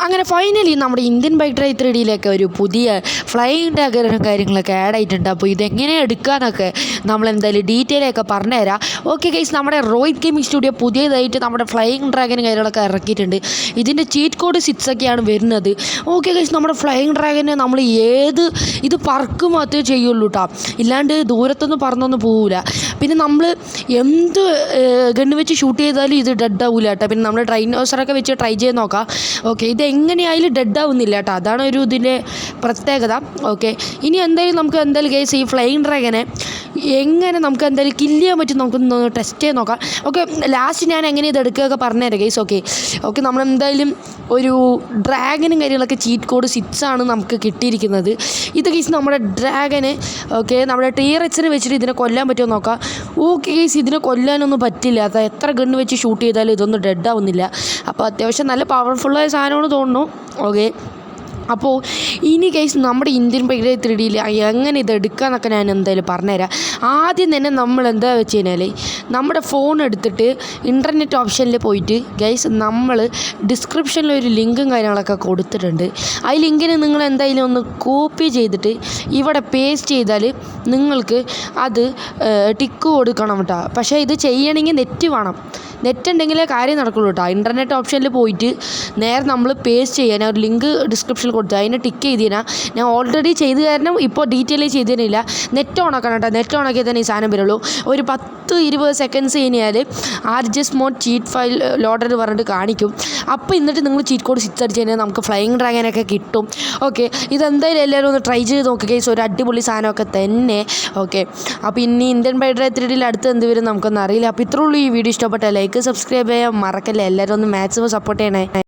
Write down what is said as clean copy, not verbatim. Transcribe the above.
അങ്ങനെ ഫൈനലി നമ്മുടെ Indian bike drive 3Dയിലേക്ക് ഒരു പുതിയ ഫ്ലൈയിങ് ഡ്രാഗനും കാര്യങ്ങളൊക്കെ ആഡ് ആയിട്ടുണ്ട്. അപ്പോൾ ഇതെങ്ങനെ എടുക്കാനൊക്കെ നമ്മളെന്തായാലും ഡീറ്റെയിൽ ഒക്കെ പറഞ്ഞുതരാം. ഓക്കെ ഗൈസ്, നമ്മുടെ റോയിഡ് ഗെയിമിംഗ് സ്റ്റുഡിയോ പുതിയതായിട്ട് നമ്മുടെ ഫ്ലൈയിങ് ഡ്രാഗനും കാര്യങ്ങളൊക്കെ ഇറക്കിയിട്ടുണ്ട്. ഇതിൻ്റെ ചീറ്റ് കോഡ് 6 ഒക്കെയാണ് വരുന്നത്. ഓക്കെ ഗൈസ്, നമ്മുടെ ഫ്ലൈയിങ് ഡ്രാഗനെ നമ്മൾ ഇത് പറക്ക് മാത്രമേ ചെയ്യുള്ളൂ കേട്ടോ, ഇല്ലാണ്ട് ദൂരത്തൊന്നും പറന്നൊന്നും പോവില്ല. പിന്നെ നമ്മൾ എന്ത് ഗണ്ണ് വെച്ച് ഷൂട്ട് ചെയ്താലും ഇത് ഡെഡ് ആവില്ല കേട്ടോ. പിന്നെ നമ്മൾ ട്രൈനോസറൊക്കെ വെച്ച് ട്രൈ ചെയ്ത് നോക്കാം. ഓക്കെ, ഇത് എങ്ങനെയായാലും ഡെഡ് ആവുന്നില്ല കേട്ടോ, അതാണ് ഒരു ഇതിൻ്റെ പ്രത്യേകത. ഓക്കെ, ഇനി നമുക്ക് എന്തായാലും ഗൈസ് ഈ ഫ്ലൈയിങ് ഡ്രാഗനെ എങ്ങനെ നമുക്ക് എന്തായാലും കില്ല് ചെയ്യാൻ പറ്റും നമുക്കൊന്ന് ടെസ്റ്റ് ചെയ്ത് നോക്കാം. ഓക്കെ, ലാസ്റ്റ് ഞാൻ എങ്ങനെ ഇത് എടുക്കുകയൊക്കെ പറഞ്ഞുതരാം ഗൈസ്. ഓക്കെ, നമ്മളെന്തായാലും ഒരു ഡ്രാഗനും കാര്യങ്ങളൊക്കെ ചീറ്റ് കോഡ് 6 ആണ് നമുക്ക് കിട്ടിയിരിക്കുന്നത്. ഇത് ഗൈസ് നമ്മുടെ ഡ്രാഗന് നമ്മുടെ ടീറെക്സിനെ വെച്ചിട്ട് ഇതിനെ കൊല്ലാൻ പറ്റുമോ നോക്കാം. ഓക്കെ ഗൈസ്, ഇതിനെ കൊല്ലാനൊന്നും പറ്റില്ല. അത് എത്ര ഗണ്ണ് വെച്ച് ഷൂട്ട് ചെയ്താലും ഇതൊന്നും ഡെഡ് ആവുന്നില്ല. അപ്പോൾ അത്യാവശ്യം നല്ല പവർഫുള്ളായ സാധനമാണ് തോന്നുന്നു. ഓക്കെ, അപ്പോൾ ഇനി ഗൈസ് നമ്മുടെ ഇന്ത്യൻ ബൈക്ക് ഡ്രൈവ് 3Dയിൽ എങ്ങനെ ഇത് എടുക്കാമെന്നൊക്കെ ഞാൻ എന്തായാലും പറഞ്ഞുതരാം. ആദ്യം തന്നെ നമ്മൾ എന്താ വെച്ച് കഴിഞ്ഞാൽ നമ്മുടെ ഫോൺ എടുത്തിട്ട് ഇൻ്റർനെറ്റ് ഓപ്ഷനിൽ പോയിട്ട് ഗൈസ് നമ്മൾ ഡിസ്ക്രിപ്ഷനിൽ ഒരു ലിങ്കും കാര്യങ്ങളൊക്കെ കൊടുത്തിട്ടുണ്ട്. ആ ലിങ്കിന് നിങ്ങൾ എന്തായാലും ഒന്ന് കോപ്പി ചെയ്തിട്ട് ഇവിടെ പേസ്റ്റ് ചെയ്താൽ നിങ്ങൾക്ക് അത് ടിക്ക് കൊടുക്കണം കേട്ടോ. പക്ഷേ ഇത് ചെയ്യണമെങ്കിൽ നെറ്റ് വേണം. നെറ്റ് ഉണ്ടെങ്കിലേ കാര്യം നടക്കുള്ളൂ കേട്ടോ. ഇൻ്റർനെറ്റ് ഓപ്ഷനിൽ പോയിട്ട് നേരെ നമ്മൾ പേസ്റ്റ് ചെയ്യാൻ ഒരു ലിങ്ക് ഡിസ്ക്രിപ്ഷനിൽ കൊടുത്തു അതിനെ ടിക്ക് ചെയ്ത് കഴിഞ്ഞാൽ ഞാൻ ഓൾറെഡി ചെയ്ത് കാരണം ഇപ്പോൾ ഡീറ്റെയിൽ ചെയ്ത് തരുന്നില്ല. നെറ്റ് ഓണാക്കണം കേട്ടോ. നെറ്റ് ഓണാക്കിയാൽ തന്നെ ഈ സാധനം വരുള്ളൂ. ഒരു 10-20 സെക്കൻഡ്സ് കഴിഞ്ഞാൽ ആർജസ്റ്റ് മോഡ് ചീറ്റ് ഫയൽ ലോഡർ പറഞ്ഞിട്ട് കാണിക്കും. അപ്പോൾ എന്നിട്ട് നിങ്ങൾ ചീറ്റ് കോഡ് 6 അടിച്ച് കഴിഞ്ഞാൽ നമുക്ക് ഫ്ലൈയിങ് ഡ്രാഗനൊക്കെ കിട്ടും. ഓക്കെ, ഇതെന്തായാലും എല്ലാവരും ഒന്ന് ട്രൈ ചെയ്ത് നോക്കുക ഗൈസ്, ഒരു അടിപൊളി സാധനമൊക്കെ തന്നെ. ഓക്കെ, അപ്പോൾ ഇനി ഇന്ത്യൻ ബൈക്ക് ഡ്രൈവ് 3Dയിൽ അടുത്ത് എന്ത് വരും നമുക്കൊന്നും അറിയില്ല. അപ്പോൾ ഇത്രയുള്ളൂ ഈ വീഡിയോ. ഇഷ്ടപ്പെട്ട ലൈക്ക് സബ്സ്ക്രൈബ് ചെയ്യാൻ മറക്കല്ലേ. എല്ലാവരും ഒന്ന് മാക്സിമം സപ്പോർട്ട് ചെയ്യണേ.